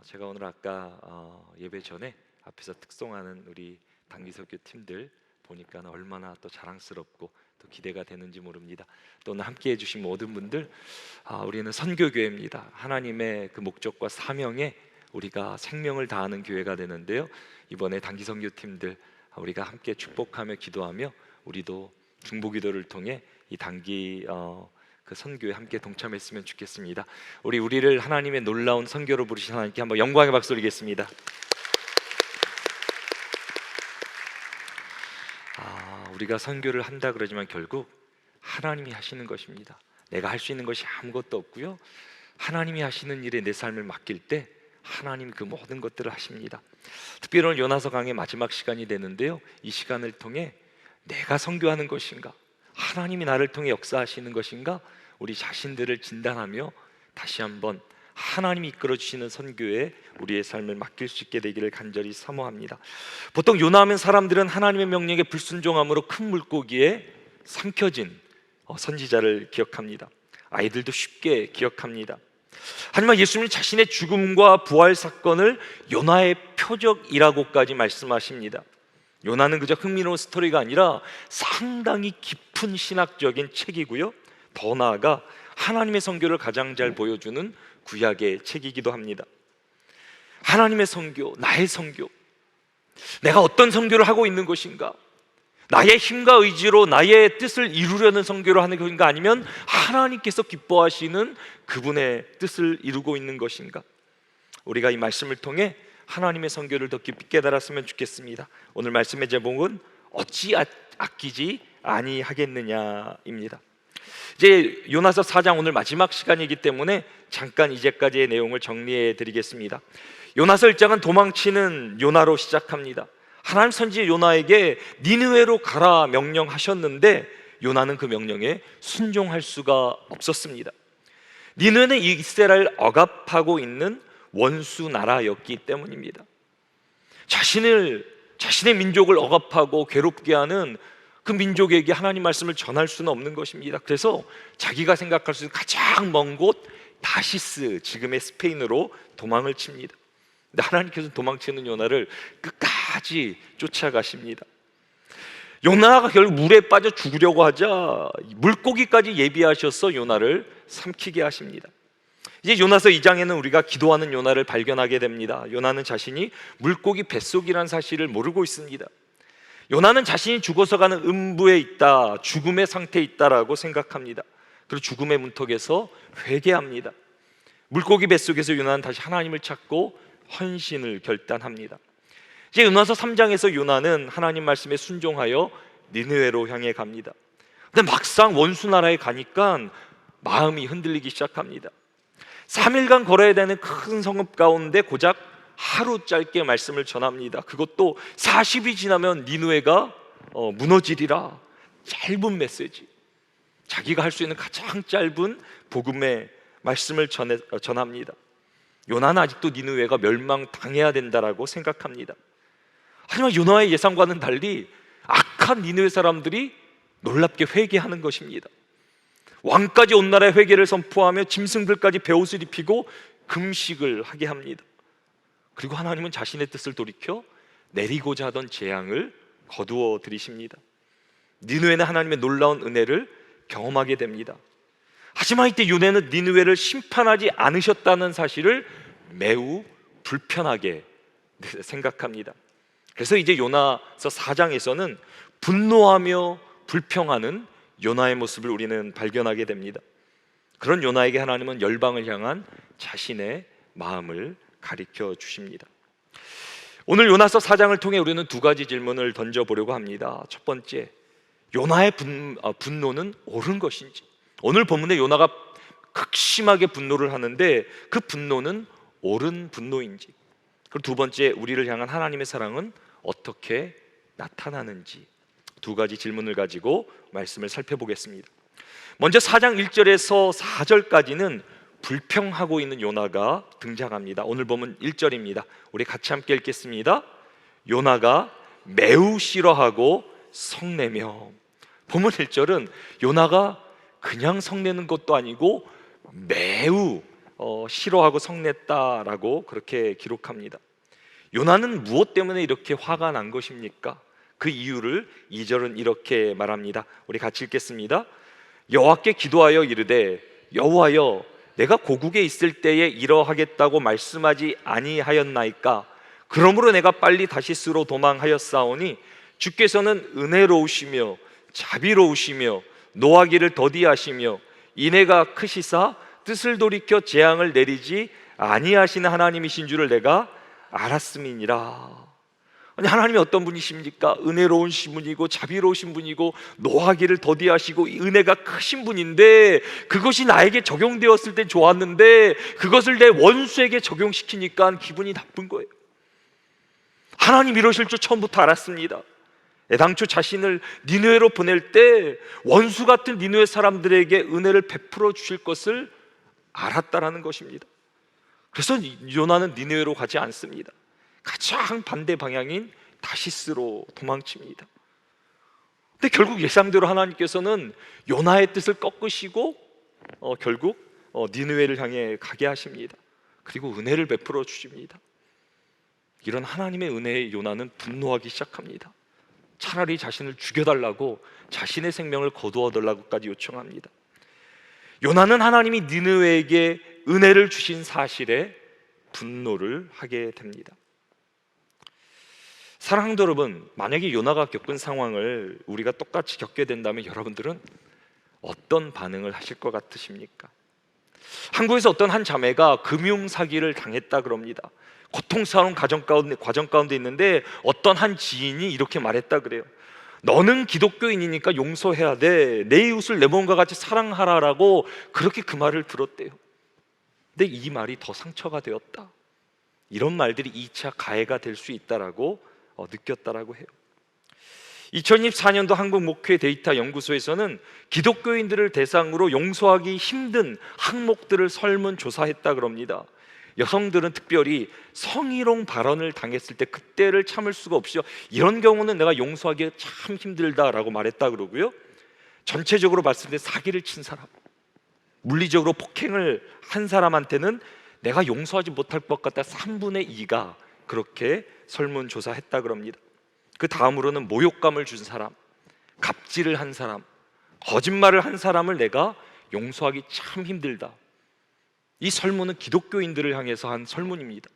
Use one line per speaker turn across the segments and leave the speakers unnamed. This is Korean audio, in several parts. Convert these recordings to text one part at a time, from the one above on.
제가 오늘 아까 예배 전에 앞에서 특송하는 우리 단기석교 팀들 보니까 얼마나 또 자랑스럽고 또 기대가 되는지 모릅니다. 또 오늘 함께 해주신 모든 분들, 우리는 선교교회입니다. 하나님의 그 목적과 사명에 우리가 생명을 다하는 교회가 되는데요, 이번에 단기선교 팀들 우리가 함께 축복하며 기도하며 우리도 중보기도를 통해 이 단기 그 선교에 함께 동참했으면 좋겠습니다. 우리를 하나님의 놀라운 선교로 부르신 하나님께 한번 영광의 박수 드리겠습니다. 우리가 선교를 한다 그러지만 결국 하나님이 하시는 것입니다. 내가 할 수 있는 것이 아무것도 없고요, 하나님이 하시는 일에 내 삶을 맡길 때 하나님 그 모든 것들을 하십니다. 특별히 오늘 요나서 강의 마지막 시간이 되는데요, 이 시간을 통해 내가 선교하는 것인가, 하나님이 나를 통해 역사하시는 것인가, 우리 자신들을 진단하며 다시 한번 하나님이 이끌어주시는 선교에 우리의 삶을 맡길 수 있게 되기를 간절히 사모합니다. 보통 요나하면 사람들은 하나님의 명령에 불순종함으로 큰 물고기에 삼켜진 선지자를 기억합니다. 아이들도 쉽게 기억합니다. 하지만 예수님은 자신의 죽음과 부활 사건을 요나의 표적이라고까지 말씀하십니다. 요나는 그저 흥미로운 스토리가 아니라 상당히 깊은 신학적인 책이고요, 더 나아가 하나님의 선교를 가장 잘 보여주는 구약의 책이기도 합니다. 하나님의 선교, 나의 선교, 내가 어떤 선교를 하고 있는 것인가, 나의 힘과 의지로 나의 뜻을 이루려는 선교를 하는 것인가, 아니면 하나님께서 기뻐하시는 그분의 뜻을 이루고 있는 것인가, 우리가 이 말씀을 통해 하나님의 선교를 더 깊이 깨달았으면 좋겠습니다. 오늘 말씀의 제목은 어찌 아끼지 아니하겠느냐입니다. 이제 요나서 4장 오늘 마지막 시간이기 때문에 잠깐 이제까지의 내용을 정리해 드리겠습니다. 요나서 1장은 도망치는 요나로 시작합니다. 하나님 선지 요나에게 니느웨로 가라 명령하셨는데 요나는 그 명령에 순종할 수가 없었습니다. 니느웨는 이스라엘을 억압하고 있는 원수 나라였기 때문입니다. 자신의 민족을 억압하고 괴롭게 하는 그 민족에게 하나님 말씀을 전할 수는 없는 것입니다. 그래서 자기가 생각할 수 있는 가장 먼 곳 다시스, 지금의 스페인으로 도망을 칩니다. 근데 하나님께서는 도망치는 요나를 끝까지 쫓아가십니다. 요나가 결국 물에 빠져 죽으려고 하자 물고기까지 예비하셔서 요나를 삼키게 하십니다. 이제 요나서 2장에는 우리가 기도하는 요나를 발견하게 됩니다. 요나는 자신이 물고기 뱃속이라는 사실을 모르고 있습니다. 요나는 자신이 죽어서 가는 음부에 있다, 죽음의 상태에 있다라고 생각합니다. 그리고 죽음의 문턱에서 회개합니다. 물고기 뱃속에서 요나는 다시 하나님을 찾고 헌신을 결단합니다. 이제 요나서 3장에서 요나는 하나님 말씀에 순종하여 니느웨로 향해 갑니다. 근데 막상 원수 나라에 가니까 마음이 흔들리기 시작합니다. 3일간 걸어야 되는 큰 성읍 가운데 고작 하루 짧게 말씀을 전합니다. 그것도 40이 지나면 니느웨가 무너지리라. 짧은 메시지, 자기가 할 수 있는 가장 짧은 복음의 말씀을 전합니다. 요나는 아직도 니느웨가 멸망당해야 된다라고 생각합니다. 하지만 요나의 예상과는 달리 악한 니느웨 사람들이 놀랍게 회개하는 것입니다. 왕까지 온 나라의 회개를 선포하며 짐승들까지 베옷을 입히고 금식을 하게 합니다. 그리고 하나님은 자신의 뜻을 돌이켜 내리고자 하던 재앙을 거두어 들이십니다. 니느웨는 하나님의 놀라운 은혜를 경험하게 됩니다. 하지만 이때 요나는 니느웨를 심판하지 않으셨다는 사실을 매우 불편하게 생각합니다. 그래서 이제 요나서 4장에서는 분노하며 불평하는 요나의 모습을 우리는 발견하게 됩니다. 그런 요나에게 하나님은 열방을 향한 자신의 마음을 가르쳐 주십니다. 오늘 요나서 4장을 통해 우리는 두 가지 질문을 던져보려고 합니다. 첫 번째, 요나의 분노는 옳은 것인지, 오늘 본문에 요나가 극심하게 분노를 하는데 그 분노는 옳은 분노인지, 그리고 두 번째, 우리를 향한 하나님의 사랑은 어떻게 나타나는지, 두 가지 질문을 가지고 말씀을 살펴보겠습니다. 먼저 4장 1절에서 4절까지는 불평하고 있는 요나가 등장합니다. 오늘 보면 1절입니다. 우리 같이 함께 읽겠습니다. 요나가 매우 싫어하고 성내며. 본문 1절은 요나가 그냥 성내는 것도 아니고 매우 싫어하고 성냈다라고 그렇게 기록합니다. 요나는 무엇 때문에 이렇게 화가 난 것입니까? 그 이유를 2절은 이렇게 말합니다. 우리 같이 읽겠습니다. 여호와께 기도하여 이르되 여호와여 내가 고국에 있을 때에 이러하겠다고 말씀하지 아니하였나이까? 그러므로 내가 빨리 다시스로 도망하였사오니 주께서는 은혜로우시며 자비로우시며 노하기를 더디하시며 인애가 크시사 뜻을 돌이켜 재앙을 내리지 아니하시는 하나님이신 줄을 내가 알았음이니라. 아니, 하나님이 어떤 분이십니까? 은혜로우신 분이고 자비로우신 분이고 노하기를 더디하시고 은혜가 크신 분인데, 그것이 나에게 적용되었을 때 좋았는데 그것을 내 원수에게 적용시키니까 기분이 나쁜 거예요. 하나님 이러실 줄 처음부터 알았습니다. 애당초 자신을 니느웨로 보낼 때 원수 같은 니느웨 사람들에게 은혜를 베풀어 주실 것을 알았다라는 것입니다. 그래서 요나는 니느웨로 가지 않습니다. 가장 반대 방향인 다시스로 도망칩니다. 근데 결국 예상대로 하나님께서는 요나의 뜻을 꺾으시고 결국 니느웨를 향해 가게 하십니다. 그리고 은혜를 베풀어 주십니다. 이런 하나님의 은혜에 요나는 분노하기 시작합니다. 차라리 자신을 죽여달라고, 자신의 생명을 거두어 달라고까지 요청합니다. 요나는 하나님이 니느웨에게 은혜를 주신 사실에 분노를 하게 됩니다. 사랑하는 여러분, 만약에 요나가 겪은 상황을 우리가 똑같이 겪게 된다면 여러분들은 어떤 반응을 하실 것 같으십니까? 한국에서 어떤 한 자매가 금융 사기를 당했다 그럽니다. 고통스러운 과정 가운데 있는데 어떤 한 지인이 이렇게 말했다 그래요. 너는 기독교인이니까 용서해야 돼, 내 이웃을 내 몸과 같이 사랑하라라고 그렇게 그 말을 들었대요. 근데 이 말이 더 상처가 되었다. 이런 말들이 2차 가해가 될 수 있다라고 느꼈다라고 해요. 2024년도 한국목회 데이터 연구소에서는 기독교인들을 대상으로 용서하기 힘든 항목들을 설문조사했다 그럽니다. 여성들은 특별히 성희롱 발언을 당했을 때 그때를 참을 수가 없이 이런 경우는 내가 용서하기 참 힘들다라고 말했다 그러고요, 전체적으로 봤을 때 사기를 친 사람, 물리적으로 폭행을 한 사람한테는 내가 용서하지 못할 것 같다 3분의 2가 그렇게 설문조사했다 그럽니다. 그 다음으로는 모욕감을 준 사람, 갑질을 한 사람, 거짓말을 한 사람을 내가 용서하기 참 힘들다. 이 설문은 기독교인들을 향해서 한 설문입니다.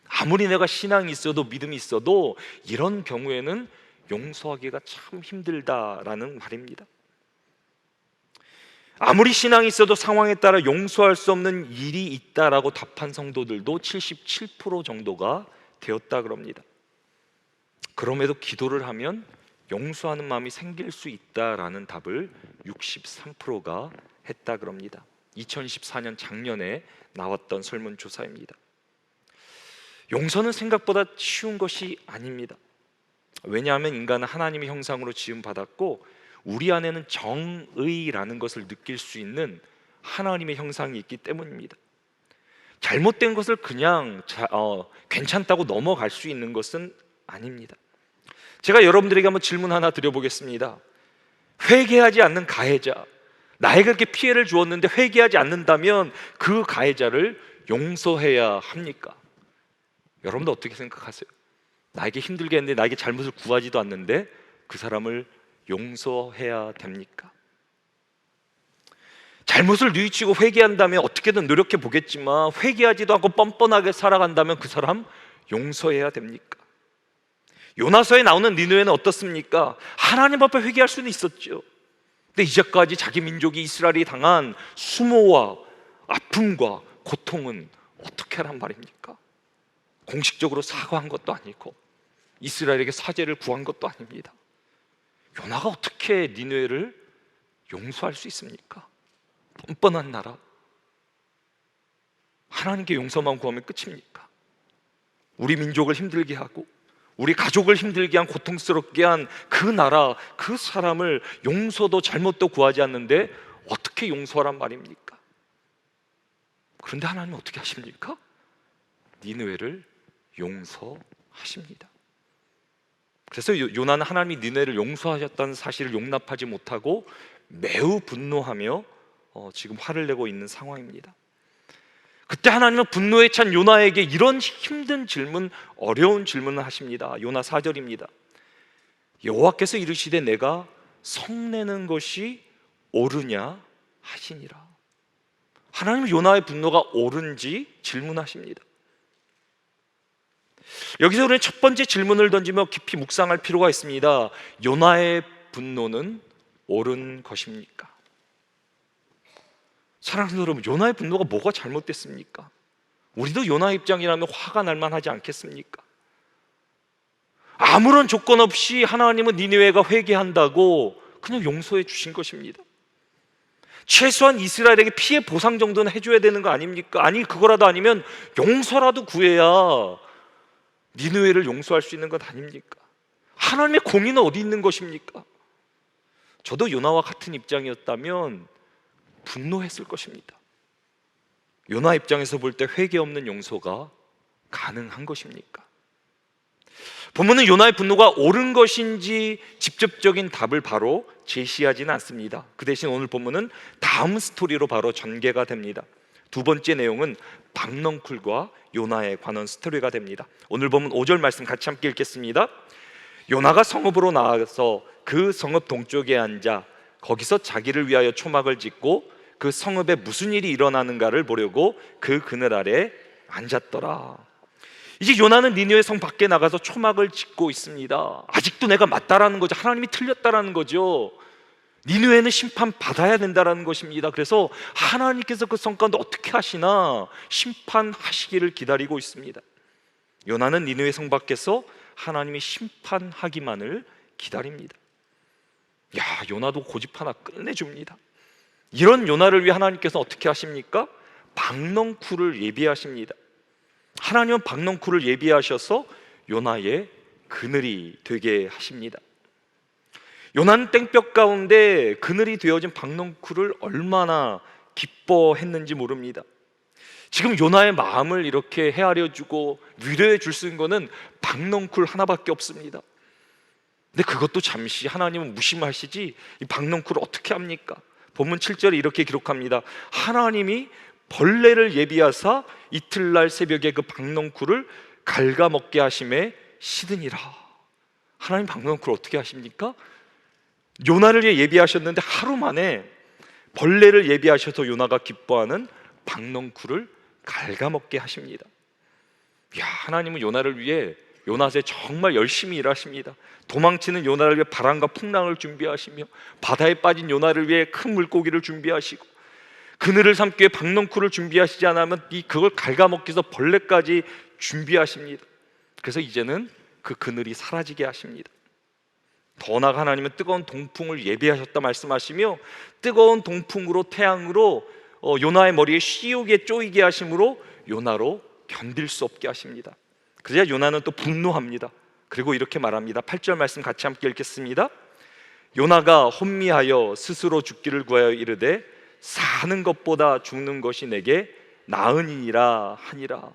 아무리 내가 신앙이 있어도 믿음이 있어도 이런 경우에는 용서하기가 참 힘들다라는 말입니다. 아무리 신앙이 있어도 상황에 따라 용서할 수 없는 일이 있다라고 답한 성도들도 77% 정도가 되었다 그럽니다. 그럼에도 기도를 하면 용서하는 마음이 생길 수 있다라는 답을 63%가 했다 그럽니다. 2014년 작년에 나왔던 설문조사입니다. 용서는 생각보다 쉬운 것이 아닙니다. 왜냐하면 인간은 하나님의 형상으로 지음받았고 우리 안에는 정의라는 것을 느낄 수 있는 하나님의 형상이 있기 때문입니다. 잘못된 것을 그냥 괜찮다고 넘어갈 수 있는 것은 아닙니다. 제가 여러분들에게 한번 질문 하나 드려보겠습니다. 회개하지 않는 가해자, 나에게 그렇게 피해를 주었는데 회개하지 않는다면 그 가해자를 용서해야 합니까? 여러분도 어떻게 생각하세요? 나에게 힘들게 했는데 나에게 잘못을 구하지도 않는데 그 사람을 용서해야 됩니까? 잘못을 뉘우치고 회개한다면 어떻게든 노력해 보겠지만 회개하지도 않고 뻔뻔하게 살아간다면 그 사람 용서해야 됩니까? 요나서에 나오는 니느웨는 어떻습니까? 하나님 앞에 회개할 수는 있었죠. 근데 이제까지 자기 민족이 이스라엘이 당한 수모와 아픔과 고통은 어떻게 하란 말입니까? 공식적으로 사과한 것도 아니고 이스라엘에게 사죄를 구한 것도 아닙니다. 요나가 어떻게 니느웨를 용서할 수 있습니까? 뻔뻔한 나라, 하나님께 용서만 구하면 끝입니까? 우리 민족을 힘들게 하고 우리 가족을 힘들게 한, 고통스럽게 한 그 나라, 그 사람을 용서도 잘못도 구하지 않는데 어떻게 용서하란 말입니까? 그런데 하나님은 어떻게 하십니까? 니느웨를 용서하십니다. 그래서 요나는 하나님이 니느웨를 용서하셨다는 사실을 용납하지 못하고 매우 분노하며 지금 화를 내고 있는 상황입니다. 그때 하나님은 분노에 찬 요나에게 이런 힘든 질문, 어려운 질문을 하십니다. 요나 4절입니다. 여호와께서 이르시되 내가 성내는 것이 옳으냐 하시니라. 하나님은 요나의 분노가 옳은지 질문하십니다. 여기서 우리는 첫 번째 질문을 던지며 깊이 묵상할 필요가 있습니다. 요나의 분노는 옳은 것입니까? 사랑하는 여러분, 요나의 분노가 뭐가 잘못됐습니까? 우리도 요나 입장이라면 화가 날 만하지 않겠습니까? 아무런 조건 없이 하나님은 니느웨가 회개한다고 그냥 용서해 주신 것입니다. 최소한 이스라엘에게 피해 보상 정도는 해줘야 되는 거 아닙니까? 아니, 그거라도 아니면 용서라도 구해야 니느웨를 용서할 수 있는 것 아닙니까? 하나님의 공의는 어디 있는 것입니까? 저도 요나와 같은 입장이었다면 분노했을 것입니다. 요나 입장에서 볼 때 회개 없는 용서가 가능한 것입니까? 본문은 요나의 분노가 옳은 것인지 직접적인 답을 바로 제시하지는 않습니다. 그 대신 오늘 본문은 다음 스토리로 바로 전개가 됩니다. 두 번째 내용은 박넝쿨과 요나에 관한 스토리가 됩니다. 오늘 본문 5절 말씀 같이 함께 읽겠습니다. 요나가 성읍으로 나와서 그 성읍 동쪽에 앉아 거기서 자기를 위하여 초막을 짓고 그 성읍에 무슨 일이 일어나는가를 보려고 그 그늘 아래 앉았더라. 이제 요나는 니느웨 성 밖에 나가서 초막을 짓고 있습니다. 아직도 내가 맞다라는 거죠. 하나님이 틀렸다라는 거죠. 니느웨는 심판받아야 된다라는 것입니다. 그래서 하나님께서 그 성 가운데 어떻게 하시나 심판하시기를 기다리고 있습니다. 요나는 니느웨 성 밖에서 하나님이 심판하기만을 기다립니다. 야, 요나도 고집 하나 끝내줍니다. 이런 요나를 위해 하나님께서 어떻게 하십니까? 박넝쿨을 예비하십니다. 하나님은 박넝쿨을 예비하셔서 요나의 그늘이 되게 하십니다. 요나는 땡볕 가운데 그늘이 되어진 박넝쿨을 얼마나 기뻐했는지 모릅니다. 지금 요나의 마음을 이렇게 헤아려주고 위로해 줄 수 있는 것은 박넝쿨 하나밖에 없습니다. 근데 그것도 잠시 하나님은 무심하시지 이 박넝쿨을 어떻게 합니까? 본문 7절에 이렇게 기록합니다. 하나님이 벌레를 예비하사 이틀날 새벽에 그 박넝쿨을 갉아먹게 하심에 시드니라. 하나님 박넝쿨을 어떻게 하십니까? 요나를 위해 예비하셨는데 하루 만에 벌레를 예비하셔서 요나가 기뻐하는 박넝쿨을 갉아먹게 하십니다. 야, 하나님은 요나를 위해 요나에 정말 열심히 일하십니다. 도망치는 요나를 위해 바람과 풍랑을 준비하시며 바다에 빠진 요나를 위해 큰 물고기를 준비하시고 그늘을 삼기 위해 박넝쿨을 준비하시지 않으면 그걸 갉아먹기 위해서 벌레까지 준비하십니다. 그래서 이제는 그 그늘이 사라지게 하십니다. 더 나아가 하나님은 뜨거운 동풍을 예비하셨다 말씀하시며 뜨거운 동풍으로 태양으로 요나의 머리에 씌우게 쪼이게 하심으로 요나로 견딜 수 없게 하십니다. 그래야 요나는 또 분노합니다. 그리고 이렇게 말합니다. 8절 말씀 같이 함께 읽겠습니다. 요나가 혼미하여 스스로 죽기를 구하여 이르되 사는 것보다 죽는 것이 내게 나으니라 하니라.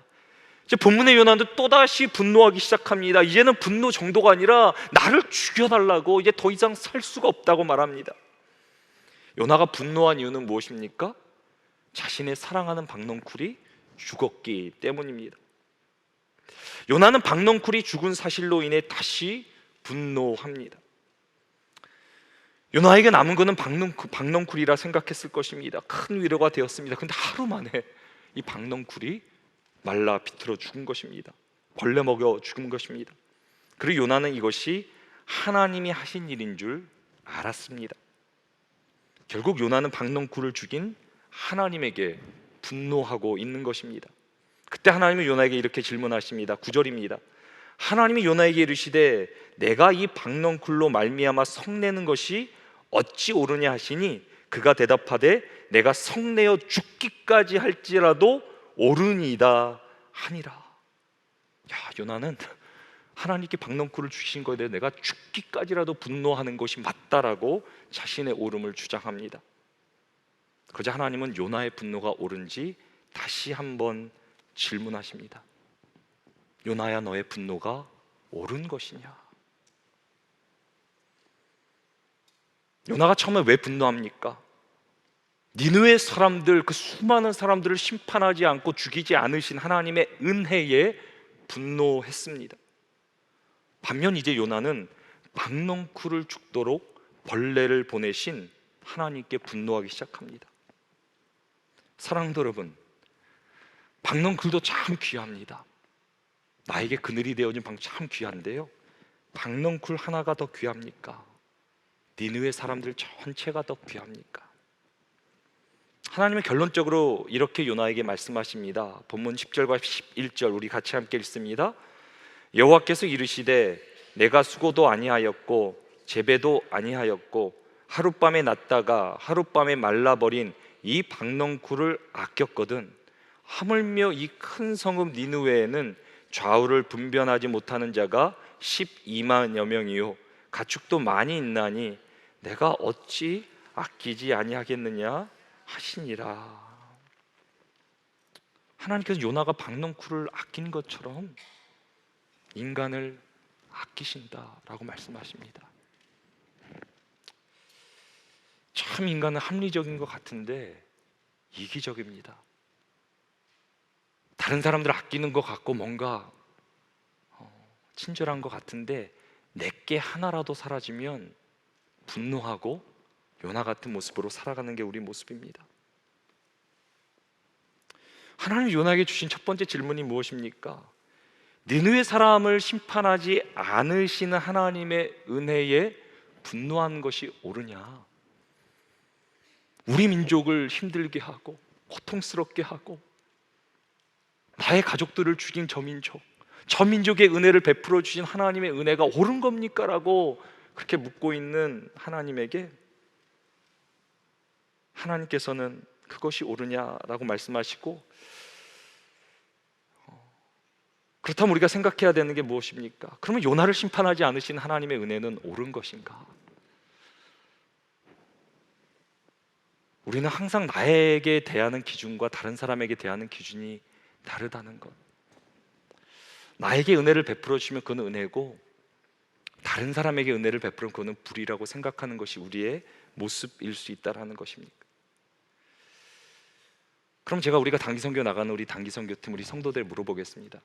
이제 본문의 요나는 또다시 분노하기 시작합니다. 이제는 분노 정도가 아니라 나를 죽여달라고, 이제 더 이상 살 수가 없다고 말합니다. 요나가 분노한 이유는 무엇입니까? 자신의 사랑하는 박넝쿨이 죽었기 때문입니다. 요나는 박넝쿨이 죽은 사실로 인해 다시 분노합니다. 요나에게 남은 것은 박넝쿨이라 생각했을 것입니다. 큰 위로가 되었습니다. 근데 하루 만에 이 박넝쿨이 말라 비틀어 죽은 것입니다. 벌레 먹여 죽은 것입니다. 그리고 요나는 이것이 하나님이 하신 일인 줄 알았습니다. 결국 요나는 박넝쿨을 죽인 하나님에게 분노하고 있는 것입니다. 그때 하나님은 요나에게 이렇게 질문하십니다. 9절입니다. 하나님이 요나에게 이르시되 내가 이 박넝쿨로 말미암아 성내는 것이 어찌 옳으냐 하시니 그가 대답하되 내가 성내어 죽기까지 할지라도 옳으니이다 하니라. 야, 요나는 하나님께 박넝쿨을 주신 것에 대해 내가 죽기까지라도 분노하는 것이 맞다라고 자신의 옳음을 주장합니다. 그러자 하나님은 요나의 분노가 옳은지 다시 한번 질문하십니다. 요나야, 너의 분노가 옳은 것이냐? 요나가 처음에 왜 분노합니까? 니느웨 사람들, 그 수많은 사람들을 심판하지 않고 죽이지 않으신 하나님의 은혜에 분노했습니다. 반면 이제 요나는 박넝쿨을 죽도록 벌레를 보내신 하나님께 분노하기 시작합니다. 사랑하는 여러분, 박넝쿨도 참 귀합니다. 나에게 그늘이 되어진 방 참 귀한데요, 박넝쿨 하나가 더 귀합니까? 니느웨 사람들 전체가 더 귀합니까? 하나님은 결론적으로 이렇게 요나에게 말씀하십니다. 본문 10절과 11절 우리 같이 함께 읽습니다. 여호와께서 이르시되 내가 수고도 아니하였고 재배도 아니하였고 하룻밤에 났다가 하룻밤에 말라버린 이 박넝쿨을 아꼈거든 하물며 이 큰 성읍 니느웨에는 좌우를 분변하지 못하는 자가 12만여 명이요 가축도 많이 있나니 내가 어찌 아끼지 아니하겠느냐 하시니라. 하나님께서 요나가 박넝쿨을 아낀 것처럼 인간을 아끼신다라고 말씀하십니다. 참 인간은 합리적인 것 같은데 이기적입니다. 다른 사람들 아끼는 것 같고 뭔가 친절한 것 같은데 내게 하나라도 사라지면 분노하고 요나 같은 모습으로 살아가는 게 우리 모습입니다. 하나님 요나에게 주신 첫 번째 질문이 무엇입니까? 니느웨 사람을 심판하지 않으시는 하나님의 은혜에 분노하는 것이 옳으냐? 우리 민족을 힘들게 하고 고통스럽게 하고 나의 가족들을 죽인 저 민족의 은혜를 베풀어 주신 하나님의 은혜가 옳은 겁니까? 라고 그렇게 묻고 있는 하나님에게 하나님께서는 그것이 옳으냐라고 말씀하시고, 그렇다면 우리가 생각해야 되는 게 무엇입니까? 그러면 요나를 심판하지 않으신 하나님의 은혜는 옳은 것인가? 우리는 항상 나에게 대하는 기준과 다른 사람에게 대하는 기준이 다르다는 것, 나에게 은혜를 베풀어 주시면 그건 은혜고 다른 사람에게 은혜를 베풀면 그거는 불이라고 생각하는 것이 우리의 모습일 수 있다는 것입니까? 그럼 우리가 단기선교 나가는 우리 단기선교팀 우리 성도들 물어보겠습니다.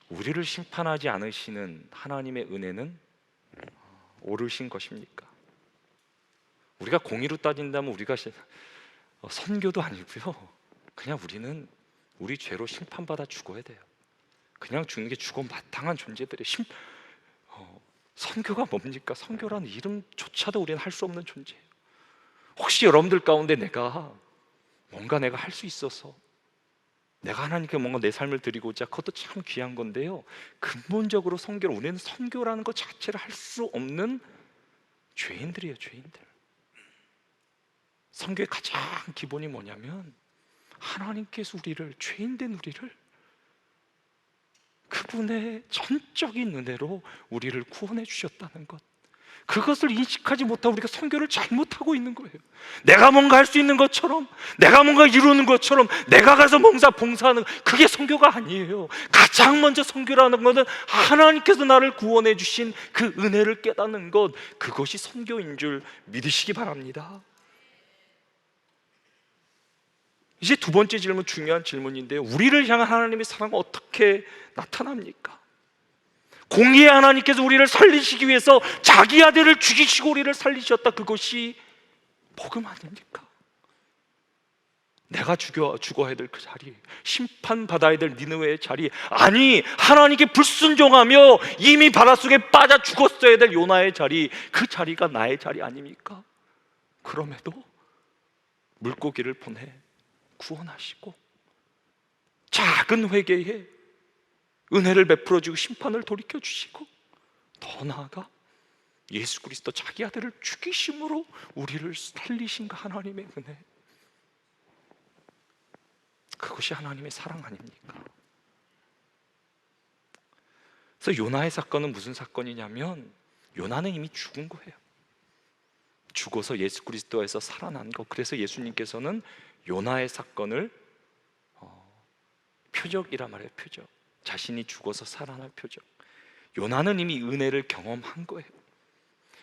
우리를 심판하지 않으시는 하나님의 은혜는 옳으신 것입니까? 우리가 공의로 따진다면 우리가 선교도 아니고요, 그냥 우리는 우리 죄로 심판받아 죽어야 돼요. 그냥 죽는 게 죽어 마땅한 존재들이에요. 선교가 뭡니까? 선교라는 이름조차도 우리는 할 수 없는 존재예요. 혹시 여러분들 가운데 내가 할 수 있어서 내가 하나님께 뭔가 내 삶을 드리고자, 그것도 참 귀한 건데요, 근본적으로 우리는 선교라는 것 자체를 할 수 없는 죄인들이에요. 죄인들. 선교의 가장 기본이 뭐냐면 하나님께서 죄인된 우리를 그분의 전적인 은혜로 우리를 구원해 주셨다는 것, 그것을 인식하지 못하고 우리가 선교를 잘못하고 있는 거예요. 내가 뭔가 할 수 있는 것처럼, 내가 뭔가 이루는 것처럼, 내가 가서 봉사하는, 그게 선교가 아니에요. 가장 먼저 선교라는 것은 하나님께서 나를 구원해 주신 그 은혜를 깨닫는 것, 그것이 선교인 줄 믿으시기 바랍니다. 이제 두 번째 질문, 중요한 질문인데요, 우리를 향한 하나님의 사랑은 어떻게 나타납니까? 공의의 하나님께서 우리를 살리시기 위해서 자기 아들을 죽이시고 우리를 살리셨다. 그것이 복음 아닙니까? 내가 죽어야 될 그 자리, 심판받아야 될 니느웨의 자리, 아니 하나님께 불순종하며 이미 바닷속에 빠져 죽었어야 될 요나의 자리, 그 자리가 나의 자리 아닙니까? 그럼에도 물고기를 보내 구원하시고 작은 회개에 은혜를 베풀어 주고 심판을 돌이켜 주시고, 더 나아가 예수 그리스도 자기 아들을 죽이심으로 우리를 살리신 그 하나님의 은혜, 그것이 하나님의 사랑 아닙니까? 그래서 요나의 사건은 무슨 사건이냐면, 요나는 이미 죽은 거예요. 죽어서 예수 그리스도에서 살아난 거. 그래서 예수님께서는 요나의 사건을 표적이라 말해요. 표적. 자신이 죽어서 살아날 표적. 요나는 이미 은혜를 경험한 거예요.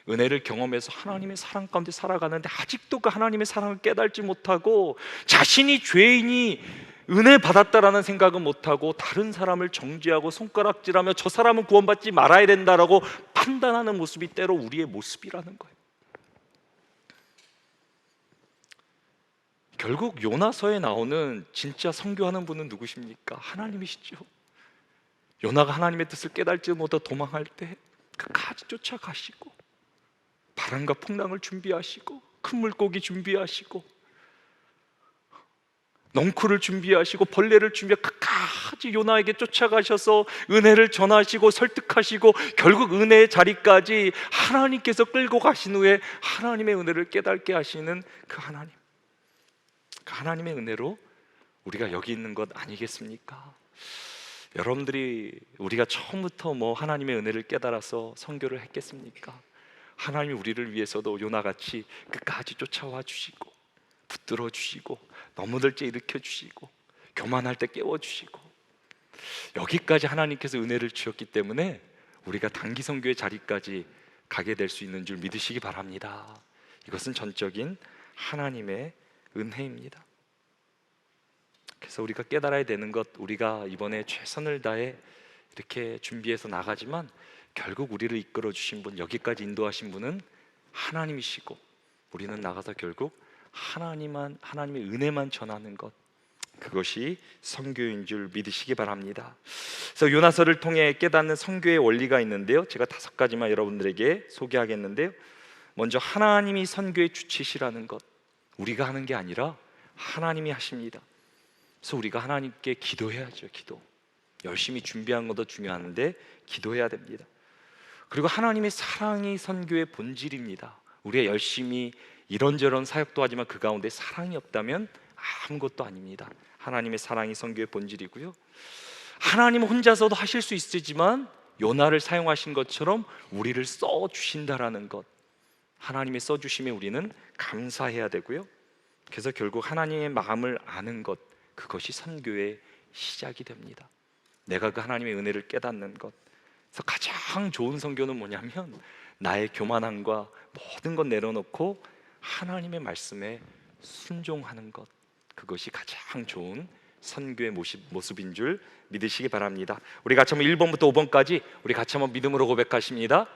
은혜를 경험해서 하나님의 사랑 가운데 살아가는데 아직도 그 하나님의 사랑을 깨닫지 못하고 자신이 죄인이 은혜 받았다라는 생각은 못하고 다른 사람을 정죄하고 손가락질하며 저 사람은 구원받지 말아야 된다라고 판단하는 모습이 때로 우리의 모습이라는 거예요. 결국 요나서에 나오는 진짜 선교하는 분은 누구십니까? 하나님이시죠. 요나가 하나님의 뜻을 깨달지 못하고 도망할 때 끝까지 쫓아가시고 바람과 풍랑을 준비하시고 큰 물고기 준비하시고 넝쿨을 준비하시고 벌레를 준비하고 끝까지 요나에게 쫓아가셔서 은혜를 전하시고 설득하시고 결국 은혜의 자리까지 하나님께서 끌고 가신 후에 하나님의 은혜를 깨닫게 하시는 그 하나님, 그 하나님의 은혜로 우리가 여기 있는 것 아니겠습니까? 여러분들이 우리가 처음부터 뭐 하나님의 은혜를 깨달아서 선교를 했겠습니까? 하나님이 우리를 위해서도 요나같이 끝까지 쫓아와 주시고 붙들어 주시고 넘어질 때 일으켜 주시고 교만할 때 깨워 주시고 여기까지 하나님께서 은혜를 주셨기 때문에 우리가 단기 선교의 자리까지 가게 될 수 있는 줄 믿으시기 바랍니다. 이것은 전적인 하나님의 은혜입니다. 그래서 우리가 깨달아야 되는 것, 우리가 이번에 최선을 다해 이렇게 준비해서 나가지만 결국 우리를 이끌어 주신 분, 여기까지 인도하신 분은 하나님이시고 우리는 나가서 결국 하나님의 은혜만 전하는 것, 그것이 선교인 줄 믿으시기 바랍니다. 그래서 요나서를 통해 깨닫는 선교의 원리가 있는데요, 제가 5가지만 여러분들에게 소개하겠는데요. 먼저 하나님이 선교의 주체시라는 것, 우리가 하는 게 아니라 하나님이 하십니다. 그래서 우리가 하나님께 기도해야죠. 기도, 열심히 준비한 것도 중요한데 기도해야 됩니다. 그리고 하나님의 사랑이 선교의 본질입니다. 우리가 열심히 이런저런 사역도 하지만 그 가운데 사랑이 없다면 아무것도 아닙니다. 하나님의 사랑이 선교의 본질이고요, 하나님은 혼자서도 하실 수 있으지만 요나를 사용하신 것처럼 우리를 써주신다라는 것, 하나님의 써주심에 우리는 감사해야 되고요. 그래서 결국 하나님의 마음을 아는 것, 그것이 선교의 시작이 됩니다. 내가 그 하나님의 은혜를 깨닫는 것. 그래서 가장 좋은 선교는 뭐냐면 나의 교만함과 모든 것 내려놓고 하나님의 말씀에 순종하는 것, 그것이 가장 좋은 선교의 모습인 줄 믿으시기 바랍니다. 우리 같이 한번 1번부터 5번까지 우리 같이 한번 믿음으로 고백하십니다.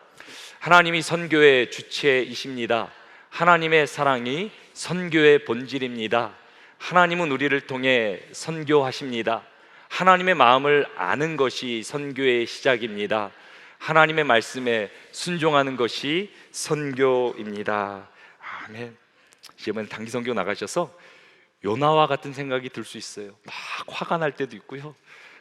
하나님이 선교의 주체이십니다. 하나님의 사랑이 선교의 본질입니다. 하나님은 우리를 통해 선교하십니다. 하나님의 마음을 아는 것이 선교의 시작입니다. 하나님의 말씀에 순종하는 것이 선교입니다. 아멘. 이번에 단기 선교 나가셔서 요나와 같은 생각이 들 수 있어요. 막 화가 날 때도 있고요.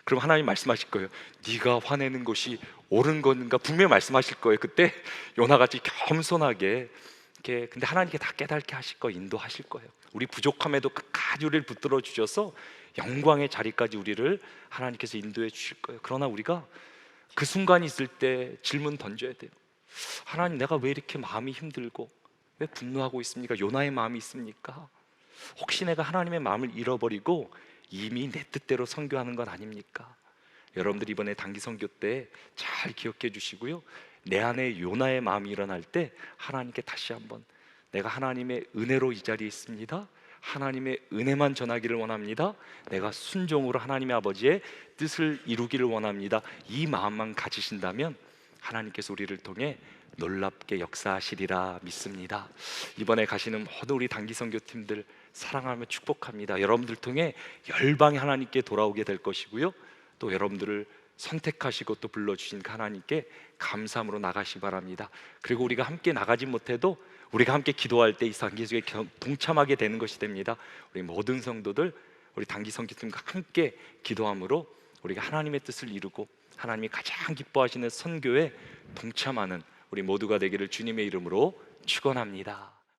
그럼 하나님 말씀하실 거예요. 네가 화내는 것이 옳은 건가? 분명히 말씀하실 거예요. 그때 요나같이 겸손하게 이렇게, 근데 하나님께 다 깨닫게 하실 거예요. 인도하실 거예요. 우리 부족함에도 끝까지 우리를 붙들어 주셔서 영광의 자리까지 우리를 하나님께서 인도해 주실 거예요. 그러나 우리가 그 순간이 있을 때 질문 던져야 돼요. 하나님, 내가 왜 이렇게 마음이 힘들고 왜 분노하고 있습니까? 요나의 마음이 있습니까? 혹시 내가 하나님의 마음을 잃어버리고 이미 내 뜻대로 선교하는 건 아닙니까? 여러분들 이번에 단기 선교 때 잘 기억해 주시고요, 내 안에 요나의 마음이 일어날 때 하나님께 다시 한번, 내가 하나님의 은혜로 이 자리에 있습니다. 하나님의 은혜만 전하기를 원합니다. 내가 순종으로 하나님의 아버지의 뜻을 이루기를 원합니다. 이 마음만 가지신다면 하나님께서 우리를 통해 놀랍게 역사하시리라 믿습니다. 이번에 가시는 모든 우리 단기 선교팀들 사랑하며 축복합니다. 여러분들 통해 열방이 하나님께 돌아오게 될 것이고요, 또 여러분들을 선택하시고 또 불러주신 하나님께 감사함으로 나가시 바랍니다. 그리고 우리가 함께 나가지 못해도 우리가 함께 기도할 때 이 단기 선교에 동참하게 되는 것이 됩니다. 우리 모든 성도들, 우리 단기 선교팀과 함께 기도함으로 우리가 하나님의 뜻을 이루고 하나님이 가장 기뻐하시는 선교에 동참하는 우리 모두가 되기를 주님의 이름으로 축원합니다.